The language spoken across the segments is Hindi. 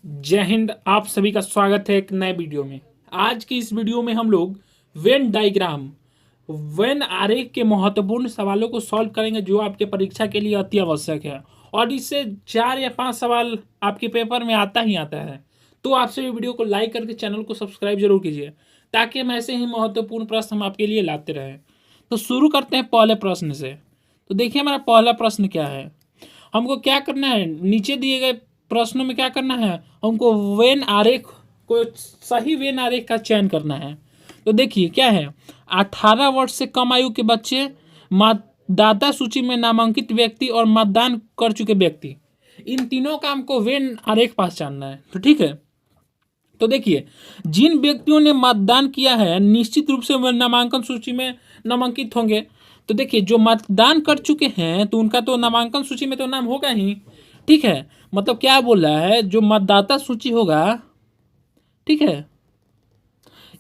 जय हिंद। आप सभी का स्वागत है एक नए वीडियो में। आज की इस वीडियो में हम लोग वेन डायग्राम, वेन आरेख के महत्वपूर्ण सवालों को सॉल्व करेंगे जो आपके परीक्षा के लिए अति आवश्यक है और इससे 4 या 5 सवाल आपके पेपर में आता ही आता है। तो आपसे ये वीडियो को लाइक करके चैनल को सब्सक्राइब जरूर कीजिए ताकि हम ऐसे ही महत्वपूर्ण प्रश्न हम आपके लिए लाते रहें। तो शुरू करते हैं पहले प्रश्न से। तो देखिए हमारा पहला प्रश्न क्या है। हमको क्या करना है, नीचे दिए गए प्रश्नों में क्या करना है, हमको वेन आरेख को, सही वेन आरेख का चयन करना है। तो देखिए क्या है, 18 वर्ष से कम आयु के बच्चे, मतदाता सूची में नामांकित व्यक्ति और मतदान कर चुके व्यक्ति, इन तीनों का हमको वेन आरेख पहचानना है। तो ठीक है, तो देखिए जिन व्यक्तियों ने मतदान किया है निश्चित रूप से वह नामांकन सूची में नामांकित होंगे। तो देखिए जो मतदान कर चुके हैं तो उनका तो नामांकन सूची में तो नाम होगा ही। ठीक है, मतलब क्या बोल रहा है, जो मतदाता सूची होगा, ठीक है,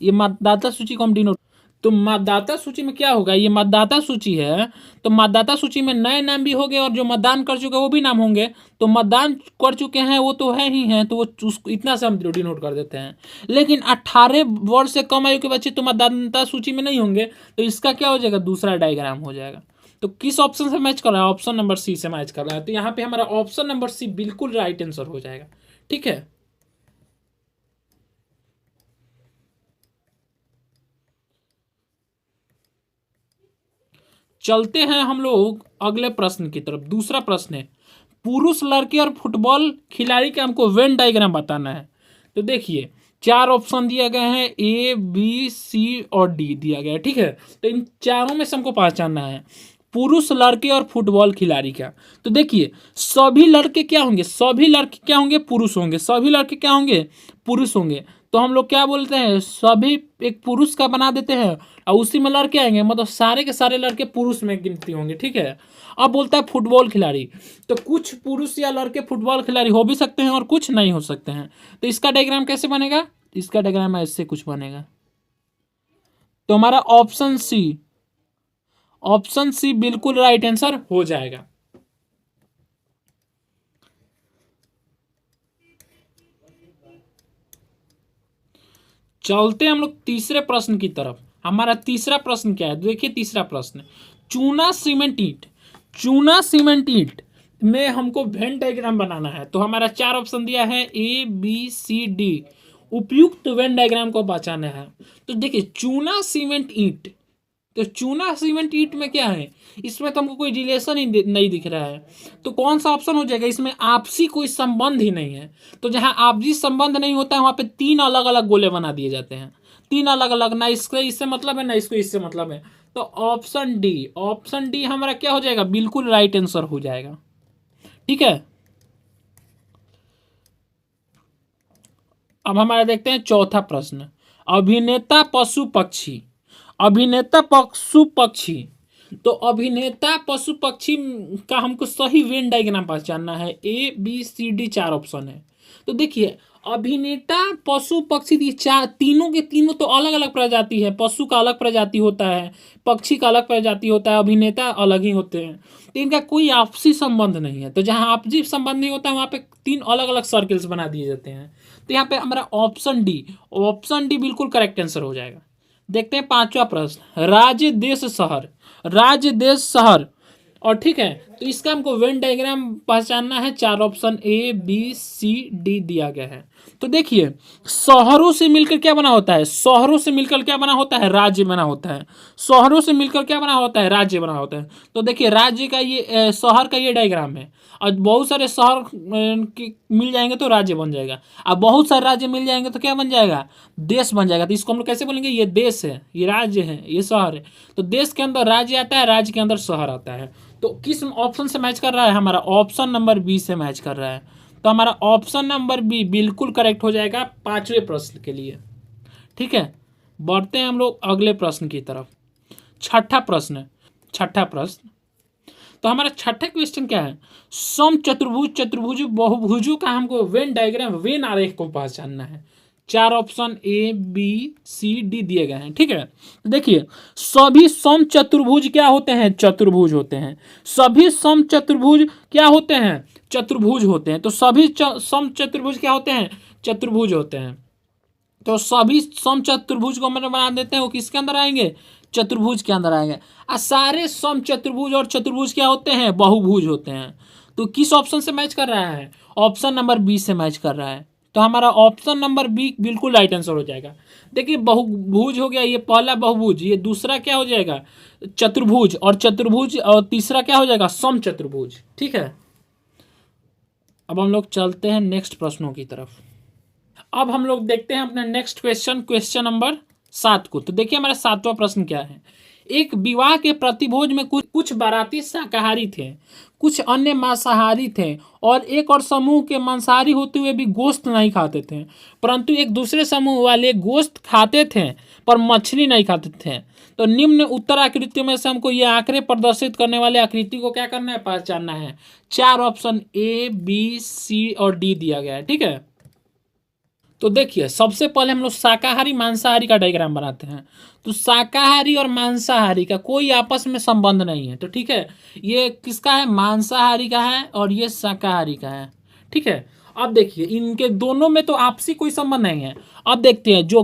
ये मतदाता सूची को हम डिनोट, तो मतदाता सूची में क्या होगा, ये मतदाता सूची है तो मतदाता सूची में नए नाम भी होंगे और जो मतदान कर चुके हैं वो भी नाम होंगे। तो मतदान कर चुके हैं वो तो है ही हैं, तो वो उसको इतना से हम डिनोट कर देते हैं। लेकिन 18 वर्ष से कम आयु के बच्चे तो मतदाता सूची में नहीं होंगे, तो इसका क्या हो जाएगा, दूसरा डायग्राम हो जाएगा। तो किस ऑप्शन से मैच कर रहा है, ऑप्शन नंबर सी से मैच कर रहा है। तो यहाँ पे हमारा ऑप्शन नंबर सी बिल्कुल राइट आंसर हो जाएगा। ठीक है, चलते हैं हम लोग अगले प्रश्न की तरफ। दूसरा प्रश्न है, पुरुष लड़के और फुटबॉल खिलाड़ी का हमको वेन डायग्राम बताना है। तो देखिए 4 ऑप्शन दिए गए हैं, ए बी सी और डी दिया गया है। ठीक है, तो इन चारों में से हमको पहचानना है पुरुष लड़के और फुटबॉल खिलाड़ी का। तो देखिए सभी लड़के क्या होंगे, सभी लड़के क्या होंगे, पुरुष होंगे। सभी लड़के क्या होंगे, पुरुष होंगे। तो हम लोग क्या बोलते हैं, सभी एक पुरुष का बना देते हैं और उसी में लड़के आएंगे, मतलब सारे के सारे लड़के पुरुष में गिनती होंगे। ठीक है, अब बोलता है फुटबॉल खिलाड़ी, तो कुछ पुरुष या लड़के फुटबॉल खिलाड़ी हो भी सकते हैं और कुछ नहीं हो सकते हैं। तो इसका डायग्राम कैसे बनेगा, इसका डायग्राम ऐसे कुछ बनेगा। तो हमारा ऑप्शन सी, ऑप्शन सी बिल्कुल राइट आंसर हो जाएगा। चलते हैं हम लोग तीसरे प्रश्न की तरफ। हमारा तीसरा प्रश्न क्या है, देखिए तीसरा प्रश्न, चूना सीमेंट ईंट, चूना सीमेंट ईंट में हमको वेन डायग्राम बनाना है। तो हमारा 4 ऑप्शन दिया है, ए बी सी डी, उपयुक्त वेन डायग्राम को पहचाना है। तो देखिए चूना सीमेंट ईंट, तो चूना सीमेंट ईंट में क्या है, इसमें तो हमको कोई रिलेशन ही नहीं दिख रहा है। तो कौन सा ऑप्शन हो जाएगा, इसमें आपसी कोई संबंध ही नहीं है। तो जहां आपसी संबंध नहीं होता है वहां पे 3 अलग अलग गोले बना दिए जाते हैं, 3 अलग अलग, ना इसको इससे मतलब है ना इसको इससे मतलब है। तो ऑप्शन डी, ऑप्शन डी हमारा क्या हो जाएगा, बिल्कुल राइट आंसर हो जाएगा। ठीक है, अब हमारा देखते हैं चौथा प्रश्न, अभिनेता पशु पक्षी, अभिनेता पशु पक्षी। तो अभिनेता पशु पक्षी का हमको सही वेन डायग्राम पहचानना है। A B C D 4 option है। तो देखिए अभिनेता पशु पक्षी, ये चार तीनों के तीनों तो अलग अलग प्रजाति है। पशु का अलग प्रजाति होता है, पक्षी का अलग प्रजाति होता है, अभिनेता अलग ही होते हैं। तो इनका कोई आपसी संबंध नहीं है। तो जहां आपसी संबंध नहीं होता है वहां पे 3 अलग अलग सर्किल्स बना दिए जाते हैं। तो यहाँ पे हमारा ऑप्शन डी, ऑप्शन डी बिल्कुल करेक्ट आंसर हो जाएगा। देखते हैं पांचवा प्रश्न, राज्य देश शहर, राज्य देश शहर। और ठीक है, तो इसका हमको वेन डायग्राम पहचानना है। 4 option A B C D दिया गया है। तो देखिए शहरों से मिलकर क्या बना होता है, शहरों से मिलकर क्या बना होता है, राज्य बना होता है। शहरों से मिलकर क्या बना होता है, राज्य बना होता है। तो देखिए राज्य का ये शहर का ये डायग्राम है, और बहुत सारे शहर मिल जाएंगे तो राज्य बन जाएगा, अब बहुत सारे राज्य मिल जाएंगे तो क्या बन जाएगा, देश बन जाएगा। तो इसको हम लोग कैसे बोलेंगे, ये देश है, ये राज्य है, ये शहर है। तो देश के अंदर राज्य आता है, राज्य के अंदर शहर आता है। तो किस ऑप्शन से मैच कर रहा है, हमारा ऑप्शन नंबर बी से मैच कर रहा है। तो हमारा ऑप्शन नंबर बी बिल्कुल करेक्ट हो जाएगा 5वें प्रश्न के लिए। ठीक है, बढ़ते हैं हम लोग अगले प्रश्न की तरफ। छठा प्रश्न, छठा प्रश्न, तो हमारा छठा क्वेश्चन क्या है, सम चतुर्भुज चतुर्भुज बहुभुजों का हमको वेन डायग्राम, वेन आरेख को पहचानना है। 4 option A B C D दिए गए हैं। ठीक है, देखिए सभी सम चतुर्भुज क्या होते हैं, चतुर्भुज होते हैं। सभी सम चतुर्भुज क्या होते हैं, चतुर्भुज होते हैं। तो सभी सम चतुर्भुज क्या होते हैं? चतुर्भुज होते हैं। तो सभी सम चतुर्भुज को मैंने बना देते हैं, वो किसके अंदर आएंगे? चतुर्भुज के अंदर आएंगे। और सारे सम चतुर्भुज और चतुर्भुज क्या होते हैं? बहुभुज होते हैं। तो किस ऑप्शन से मैच कर रहा है? ऑप्शन नंबर बी से मैच कर रहा है। तो हमारा ऑप्शन नंबर बी बिल्कुल राइट आंसर हो जाएगा। देखिए बहुभुज हो गया, ये पहला बहुभुज, ये दूसरा क्या हो जाएगा? चतुर्भुज, और चतुर्भुज, और तीसरा क्या हो जाएगा? सम चतुर्भुज। ठीक है, अब हम लोग चलते हैं नेक्स्ट प्रश्नों की तरफ। अब हम लोग देखते हैं अपना नेक्स्ट क्वेश्चन, क्वेश्चन नंबर 7 को। तो देखिए हमारा 7वां प्रश्न क्या है। एक विवाह के प्रतिभोज में कुछ बाराती शाकाहारी थे, कुछ अन्य मांसाहारी थे, और एक और समूह के मांसाहारी होते हुए भी गोश्त नहीं खाते थे, परंतु एक दूसरे समूह वाले गोश्त खाते थे पर मछली नहीं खाते थे। तो निम्न उत्तर आकृतियों में से हमको ये आंकड़े प्रदर्शित करने वाले आकृति को क्या करना है? पहचानना है। 4 ऑप्शन ए, बी, सी और डी दिया गया है। ठीक है, तो देखिए सबसे पहले हम लोग शाकाहारी मांसाहारी का डायग्राम बनाते हैं। तो शाकाहारी और मांसाहारी का कोई आपस में संबंध नहीं है। तो ठीक है, ये किसका है? मांसाहारी का है, और ये शाकाहारी का है। ठीक है, अब देखिए इनके दोनों में तो आपसी कोई संबंध नहीं है। अब देखते हैं, जो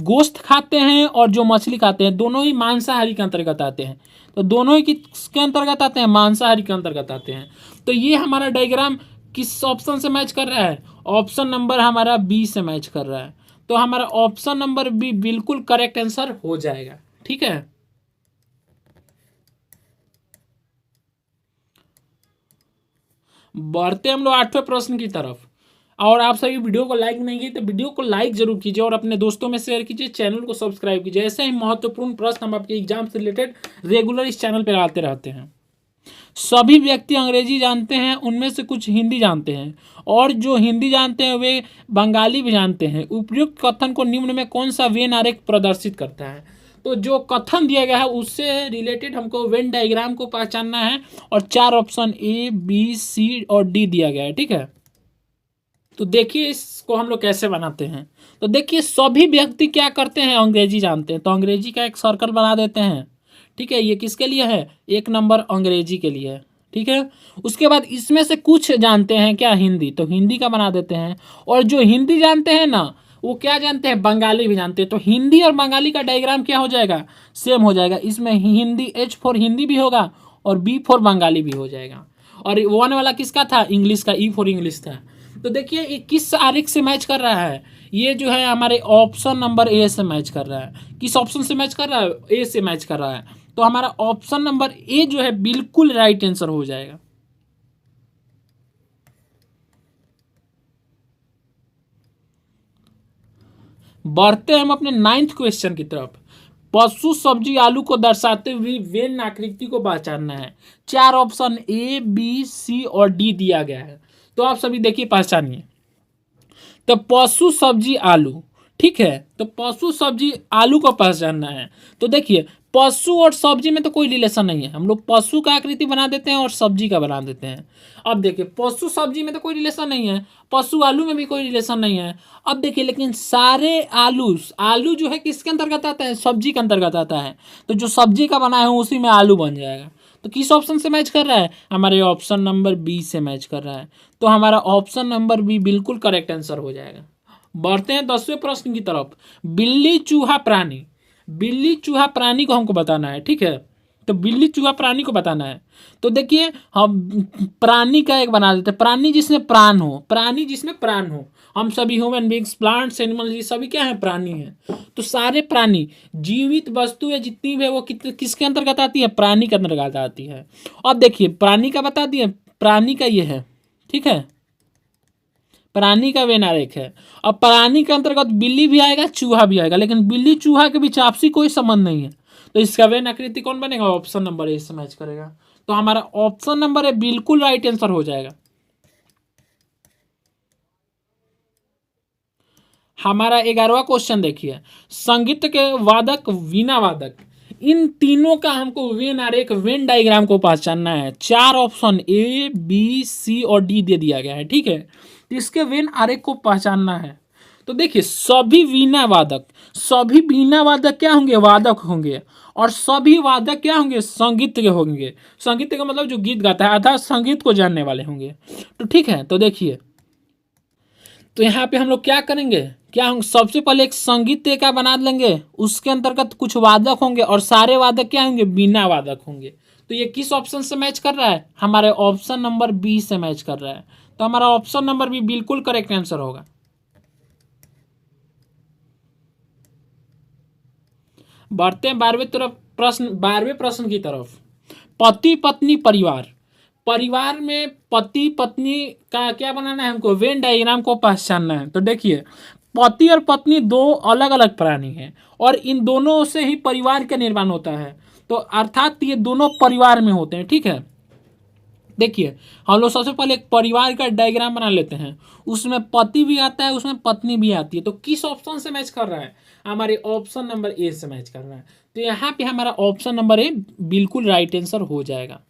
गोश्त खाते हैं और जो मछली खाते हैं, दोनों ही मांसाहारी के अंतर्गत आते हैं। तो दोनों ही किसके अंतर्गत आते हैं? मांसाहारी के अंतर्गत आते हैं। तो ये हमारा डायग्राम किस ऑप्शन से मैच कर रहा है? ऑप्शन नंबर हमारा बी से मैच कर रहा है। तो हमारा ऑप्शन नंबर बी बिल्कुल करेक्ट आंसर हो जाएगा। ठीक है, बढ़ते हम लोग 8वें प्रश्न की तरफ। और आप सभी वीडियो को लाइक नहीं किए तो वीडियो को लाइक जरूर कीजिए और अपने दोस्तों में शेयर कीजिए, चैनल को सब्सक्राइब कीजिए। ऐसे ही महत्वपूर्ण प्रश्न हम आपके एग्जाम से रिलेटेड रेगुलर इस चैनल पर आते रहते हैं। सभी व्यक्ति अंग्रेजी जानते हैं, उनमें से कुछ हिंदी जानते हैं, और जो हिंदी जानते हैं वे बंगाली भी जानते हैं। उपयुक्त कथन को निम्न में कौन सा वेन आरेख प्रदर्शित करता है? तो जो कथन दिया गया है उससे रिलेटेड हमको वेन डायग्राम को पहचानना है, और 4 ऑप्शन ए, बी, सी और डी दिया गया है। ठीक है, तो देखिए इसको हम लोग कैसे बनाते हैं। तो देखिए सभी व्यक्ति क्या करते हैं? अंग्रेजी जानते हैं। तो अंग्रेजी का एक सर्कल बना देते हैं। ठीक है, ये किसके लिए है? 1 नंबर अंग्रेजी के लिए है। ठीक है, उसके बाद इसमें से कुछ जानते हैं क्या? हिंदी। तो हिंदी का बना देते हैं। और जो हिंदी जानते हैं ना, वो क्या जानते हैं? बंगाली भी जानते हैं। तो हिंदी और बंगाली का डायग्राम क्या हो जाएगा? सेम हो जाएगा। इसमें हिंदी, H फॉर हिंदी भी होगा और B फॉर बंगाली भी हो जाएगा। और 1 वाला किसका था? इंग्लिश का, E फॉर इंग्लिश था। तो देखिए ये किस आरेख से मैच कर रहा है? ये जो है हमारे ऑप्शन नंबर ए से मैच कर रहा है। किस ऑप्शन से मैच कर रहा है? ए से मैच कर रहा है। तो हमारा ऑप्शन नंबर ए जो है बिल्कुल राइट आंसर हो जाएगा। बढ़ते हैं हम अपने 9th क्वेश्चन की तरफ। पशु, सब्जी, आलू को दर्शाते हुए वेन आकृति को पहचानना है। 4 ऑप्शन ए, बी, सी और डी दिया गया है। तो आप सभी देखिए पहचानिए। तो पशु, सब्जी, आलू। ठीक है, तो पशु, सब्जी, आलू को पहचानना है। तो देखिए पशु और सब्जी में तो कोई रिलेशन नहीं है। हम लोग पशु का आकृति बना देते हैं और सब्जी का बना देते हैं। अब देखिए पशु सब्जी में तो कोई रिलेशन नहीं है, पशु आलू में भी कोई रिलेशन नहीं है। अब देखिए लेकिन सारे आलू, आलू जो है किसके अंतर्गत आता है? सब्जी के अंतर्गत आता है। तो जो सब्जी का बना है उसी में आलू बन जाएगा। तो किस ऑप्शन से मैच कर रहा है? हमारे ऑप्शन नंबर बी से मैच कर रहा है। तो हमारा ऑप्शन नंबर बी बिल्कुल करेक्ट आंसर हो जाएगा। बढ़ते हैं 10वें प्रश्न की तरफ। बिल्ली, चूहा, प्राणी। बिल्ली, चूहा, प्राणी को हमको बताना है। ठीक है, तो बिल्ली, चूहा, प्राणी को बताना है। तो देखिए हम प्राणी का एक बना देते हैं। प्राणी जिसमें प्राण हो, प्राणी जिसमें प्राण हो। हम सभी ह्यूमन बींग्स, प्लांट्स, एनिमल्स, ये सभी क्या है? प्राणी हैं। तो सारे प्राणी, जीवित वस्तु है जितनी भी है वो किसके अंतर्गत आती है? प्राणी के अंतर्गत आती है। अब देखिए प्राणी का बता दिए, प्राणी का ये है। ठीक है, प्राणी का वेन आरेख है। अब प्राणी के अंतर्गत बिल्ली भी आएगा, चूहा भी आएगा, लेकिन बिल्ली चूहा के बीच आपसी कोई संबंध नहीं है। तो इसका वेन आकृति कौन बनेगा? ऑप्शन नंबर ए से मैच करेगा। तो हमारा ऑप्शन नंबर ए बिल्कुल राइट आंसर हो जाएगा। हमारा 11वां क्वेश्चन देखिए। संगीत के वादक, वीणा वादक, इन तीनों का हमको वेन आरेख, वेन डायग्राम को पहचानना है। 4 ऑप्शन ए, बी, सी और डी दे दिया गया है। ठीक है, तो इसके वेन आरेख को पहचानना है। तो देखिए सभी वीणा वादक, सभी वीणा वादक क्या होंगे? वादक होंगे। और सभी वादक क्या होंगे, संगीत के होंगे। संगीत का मतलब जो गीत गाता है, अर्थात संगीत को जानने वाले होंगे। तो ठीक है, तो देखिए, तो यहाँ पे हम लोग क्या करेंगे, क्या हम सबसे पहले एक संगीत का बना लेंगे, उसके अंतर्गत कुछ वादक होंगे और सारे वादक क्या होंगे, बिना वादक होंगे। तो ये किस ऑप्शन से मैच कर रहा है, हमारे ऑप्शन नंबर बी से मैच कर रहा है। तो हमारा ऑप्शन नंबर बी बिल्कुल करेक्ट आंसर होगा। बढ़ते हैं 12वें प्रश्न की तरफ। पति पत्नी परिवार, परिवार में पति पत्नी का क्या बनाना है हमको, वेन डायग्राम को पहचानना है। तो देखिए, पति और पत्नी दो अलग अलग प्राणी हैं और इन दोनों से ही परिवार का निर्माण होता है। तो अर्थात ये दोनों परिवार में होते हैं। ठीक है, देखिए, हम लोग सबसे पहले एक परिवार का डायग्राम बना लेते हैं। उसमें पति भी आता है, उसमें पत्नी भी आती है। तो किस ऑप्शन से मैच कर रहा है, हमारे ऑप्शन नंबर ए से मैच कर रहा है। तो यहाँ पे हमारा ऑप्शन नंबर ए बिल्कुल राइट आंसर हो जाएगा।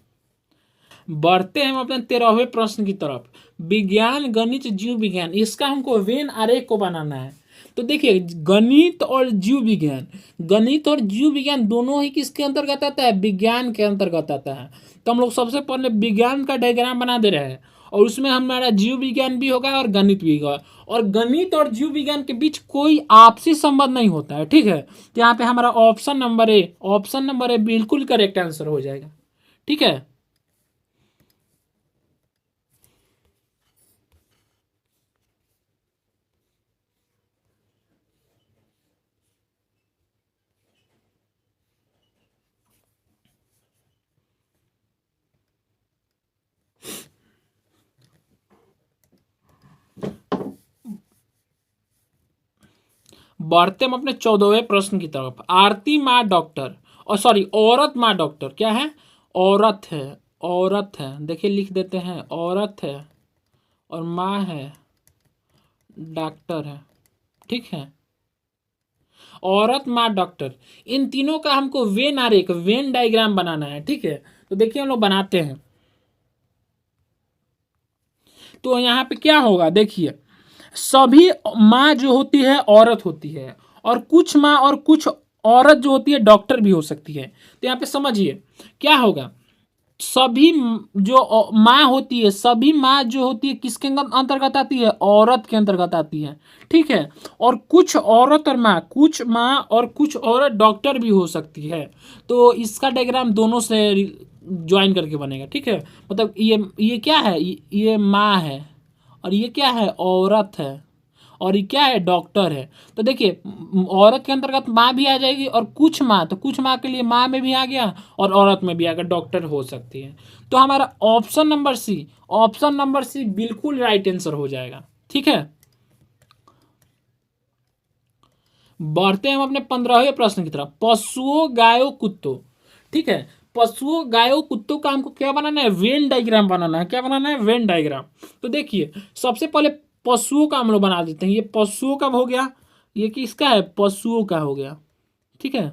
बढ़ते हैं हम अपने 13वें प्रश्न की तरफ। विज्ञान गणित जीव विज्ञान, इसका हमको वेन आरेख को बनाना है। तो देखिए, गणित और जीव विज्ञान, गणित और जीव विज्ञान दोनों ही किसके अंतर्गत आता है, विज्ञान के अंतर्गत आता है। तो हम लोग सबसे पहले विज्ञान का डायग्राम बना दे रहे हैं और उसमें हमारा जीव विज्ञान भी होगा और गणित भी होगा। और गणित और जीव विज्ञान के बीच कोई आपसी संबंध नहीं होता है। ठीक है, तो यहाँ पे हमारा ऑप्शन नंबर ए बिल्कुल करेक्ट आंसर हो जाएगा। ठीक है, बढ़ते हम अपने 14वें प्रश्न की तरफ। आरती माँ डॉक्टर, और सॉरी, औरत माँ डॉक्टर क्या है, औरत है, औरत है। देखिए, लिख देते हैं, औरत है और माँ है, डॉक्टर है। ठीक है, औरत माँ डॉक्टर, इन तीनों का हमको वेन आरेख, वेन डायग्राम बनाना है। ठीक है, तो देखिए हम लोग बनाते हैं। तो यहाँ पे क्या होगा, देखिए, सभी माँ जो होती है औरत होती है और कुछ माँ और कुछ औरत जो होती है डॉक्टर भी हो सकती है। तो यहाँ पे समझिए क्या होगा, सभी जो माँ होती है, सभी माँ जो होती है किसके अंतर्गत आती है, औरत के अंतर्गत आती है। ठीक है, और कुछ औरत और माँ, कुछ माँ और कुछ औरत डॉक्टर भी हो सकती है। तो इसका डायग्राम दोनों से ज्वाइन करके बनेगा। ठीक है, मतलब ये क्या है, ये माँ है और ये क्या है, औरत है और ये क्या है, डॉक्टर है। तो देखिए, औरत के अंतर्गत माँ भी आ जाएगी और कुछ माँ, तो कुछ माँ के लिए माँ में भी आ गया और औरत में भी आ गया, डॉक्टर हो सकती है। तो हमारा ऑप्शन नंबर सी बिल्कुल राइट आंसर हो जाएगा। ठीक है, बढ़ते हैं हम अपने 15वें प्रश्न की तरफ। पशुओं गायों कुत्तों, ठीक है, पशुओं गायों कुत्तों का हमको क्या बनाना है, वेन डायग्राम बनाना है। क्या बनाना है, वेन डायग्राम। तो देखिए, सबसे पहले पशुओं का हम लोग बना देते हैं। ये पशुओं का हो गया, ये किसका है, पशुओं का हो गया। ठीक है,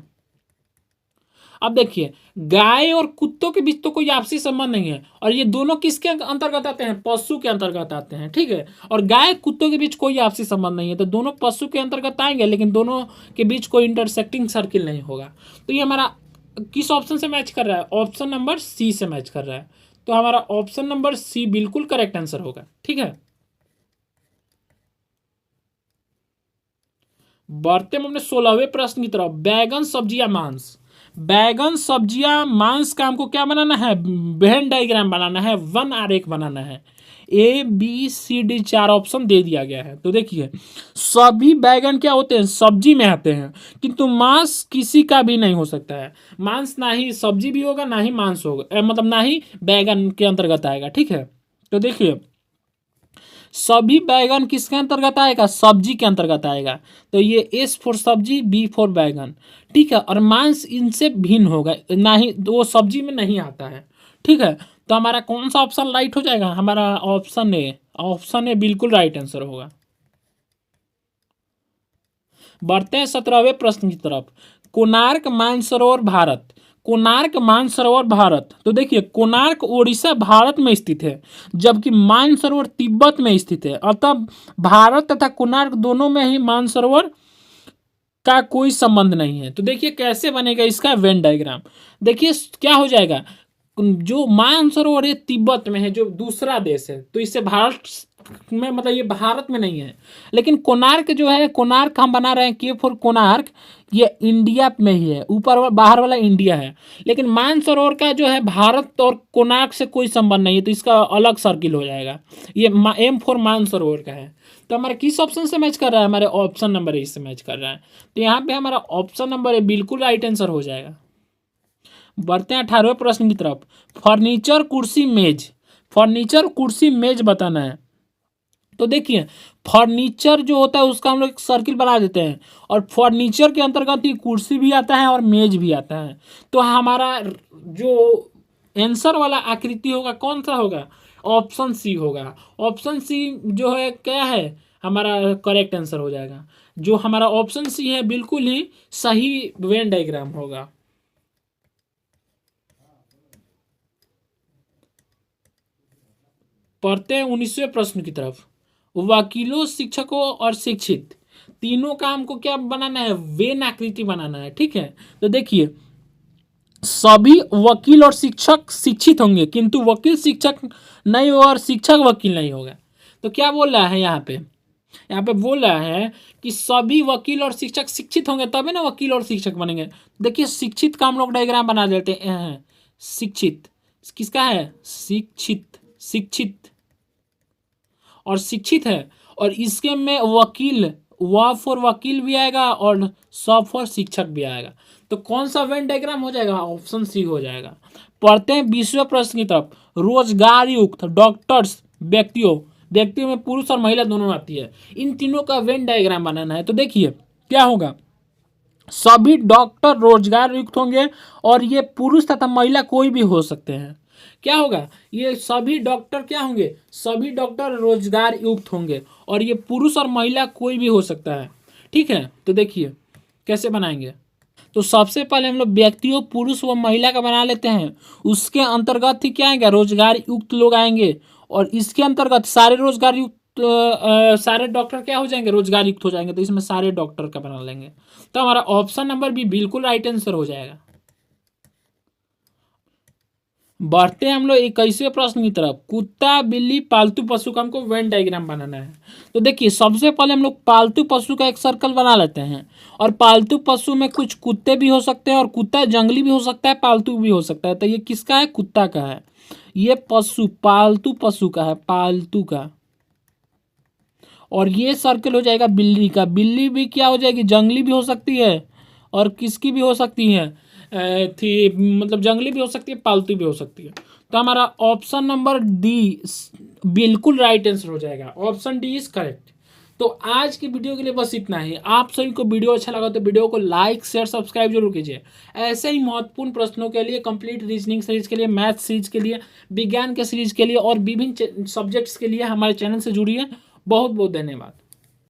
अब देखिए, गाय और कुत्तों के बीच तो कोई आपसी संबंध नहीं है और ये दोनों किसके अंतर्गत आते हैं, पशु के अंतर्गत आते हैं। ठीक है, और गाय कुत्तों के बीच कोई आपसी संबंध नहीं है, तो दोनों पशु के अंतर्गत आएंगे, लेकिन दोनों के बीच कोई इंटरसेक्टिंग सर्किल नहीं होगा। तो ये हमारा किस ऑप्शन से मैच कर रहा है, ऑप्शन नंबर सी से मैच कर रहा है। तो हमारा ऑप्शन नंबर सी बिल्कुल करेक्ट आंसर होगा। ठीक है, बढ़ते हम अपने 16वें प्रश्न की तरफ। बैगन सब्जियां मांस, बैगन सब्जियां मांस का हमको क्या बनाना है, वेन डायग्राम बनाना है, वन आरेख बनाना है। A B C D 4 option दे दिया गया है। तो देखिए, सभी बैगन क्या होते हैं, सब्जी में आते हैं, किंतु मांस किसी का भी नहीं हो सकता है। मांस ना ही सब्जी भी होगा, ना ही मांस होगा, मतलब ना ही बैगन के अंतर्गत आएगा। ठीक है, तो देखिए, सभी बैगन किसके अंतर्गत आएगा, सब्जी के अंतर्गत आएगा। तो ये एस फॉर सब्जी, बी फॉर बैगन। ठीक है, और मांस इनसे भिन्न होगा, ना ही वो सब्जी में नहीं आता है। ठीक है, तो हमारा कौन सा ऑप्शन राइट हो जाएगा, हमारा ऑप्शन ए, ऑप्शन ए बिल्कुल राइट आंसर होगा। बढ़ते हैं 17वें प्रश्न की तरफ। कोणार्क मानसरोवर भारत, कोणार्क मानसरोवर भारत। तो देखिए, कोणार्क उड़ीसा भारत में स्थित है, जबकि मानसरोवर तिब्बत में स्थित है। अतः भारत तथा कोणार्क दोनों में ही मानसरोवर का कोई संबंध नहीं है। तो देखिए कैसे बनेगा इसका वेन डायग्राम। देखिए क्या हो जाएगा, जो मानसरोवर है तिब्बत में है, जो दूसरा देश है, तो इससे भारत में मतलब ये भारत में नहीं है। लेकिन कोणार्क जो है, कोणार्क हम बना रहे हैं के फॉर कोणार्क, ये इंडिया में ही है, ऊपर बाहर वाला इंडिया है। लेकिन मानसरोवर का जो है भारत और कोणार्क से कोई संबंध नहीं है, तो इसका अलग सर्किल हो जाएगा। ये एम फॉर मानसरोवर का है। तो हमारे किस ऑप्शन से मैच कर रहा है, हमारे ऑप्शन नंबर ए से मैच कर रहा है। तो यहाँ पे हमारा ऑप्शन नंबर ए बिल्कुल राइट आंसर हो जाएगा। बढ़ते हैं 18वें प्रश्न की तरफ। फर्नीचर कुर्सी मेज, फर्नीचर कुर्सी मेज बताना है। तो देखिए फर्नीचर जो होता है उसका हम लोग एक सर्किल बना देते हैं, और फर्नीचर के अंतर्गत ही कुर्सी भी आता है और मेज भी आता है। तो हमारा जो आंसर वाला आकृति होगा कौन सा होगा, ऑप्शन सी होगा। ऑप्शन सी जो है क्या है, हमारा करेक्ट आंसर हो जाएगा। जो हमारा ऑप्शन सी है बिल्कुल ही सही वेन डायग्राम होगा। पढ़ते हैं 19वें प्रश्न की तरफ। वकीलों, शिक्षकों और शिक्षित तीनों का हमको क्या बनाना है, वेन आकृति बनाना है। ठीक है, तो देखिए सभी वकील और शिक्षक शिक्षित होंगे, किंतु वकील शिक्षक नहीं होगा और शिक्षक वकील नहीं होगा। तो क्या बोल रहा है यहाँ पे, यहाँ पे बोल रहा है कि सभी वकील और शिक्षक शिक्षित होंगे तभी ना वकील और शिक्षक बनेंगे। देखिए शिक्षित का हम लोग डायग्राम बना देते हैं। शिक्षित किसका है, शिक्षित, शिक्षित और शिक्षित है, और इसके में वकील, व फॉर वकील भी आएगा और स फॉर शिक्षक भी आएगा। तो कौन सा वेन डायग्राम हो जाएगा, ऑप्शन सी हो जाएगा। पढ़ते हैं 20वें प्रश्न की तरफ। रोजगार युक्त डॉक्टर्स व्यक्तियों में पुरुष और महिला दोनों आती है, इन तीनों का वेन डायग्राम बनाना है। तो देखिए क्या होगा, सभी डॉक्टर रोजगार युक्त होंगे और ये पुरुष तथा महिला कोई भी हो सकते हैं। क्या होगा, ये सभी डॉक्टर क्या होंगे, सभी डॉक्टर रोजगार युक्त होंगे और ये पुरुष और महिला कोई भी हो सकता है। ठीक है, तो देखिए कैसे बनाएंगे। तो सबसे पहले हम लोग व्यक्तियों पुरुष व महिला का बना लेते हैं। उसके अंतर्गत ही क्या आएगा, रोजगार युक्त लोग आएंगे, और इसके अंतर्गत सारे रोजगार युक्त सारे डॉक्टर क्या हो जाएंगे, रोजगार युक्त हो जाएंगे। तो इसमें सारे डॉक्टर का बना लेंगे। तो हमारा ऑप्शन नंबर भी बिल्कुल राइट आंसर हो जाएगा। बढ़ते हैं हम लोग 21वें प्रश्न की तरफ। कुत्ता, बिल्ली, पालतू पशु का हमको वेन डायग्राम बनाना है। तो देखिए सबसे पहले हम लोग पालतू पशु का एक सर्कल बना लेते हैं। और पालतू पशु में कुछ कुत्ते भी हो सकते हैं, और कुत्ता जंगली भी हो सकता है, पालतू भी हो सकता है। तो ये किसका है, कुत्ता का है। ये पशु पालतू पशु का है, पालतू का। और ये सर्कल हो जाएगा बिल्ली का। बिल्ली भी क्या हो जाएगी, जंगली भी हो सकती है और किसकी भी हो सकती है, मतलब जंगली भी हो सकती है, पालतू भी हो सकती है। तो हमारा ऑप्शन नंबर डी बिल्कुल राइट आंसर हो जाएगा। Option D is correct. तो आज की वीडियो के लिए बस इतना ही। आप सभी को वीडियो अच्छा लगा तो वीडियो को लाइक शेयर सब्सक्राइब जरूर कीजिए। ऐसे ही महत्वपूर्ण प्रश्नों के लिए, कंप्लीट रीजनिंग सीरीज के लिए, मैथ सीरीज के लिए, विज्ञान के सीरीज के लिए और विभिन्न सब्जेक्ट्स के लिए हमारे चैनल से जुड़िए। बहुत बहुत धन्यवाद।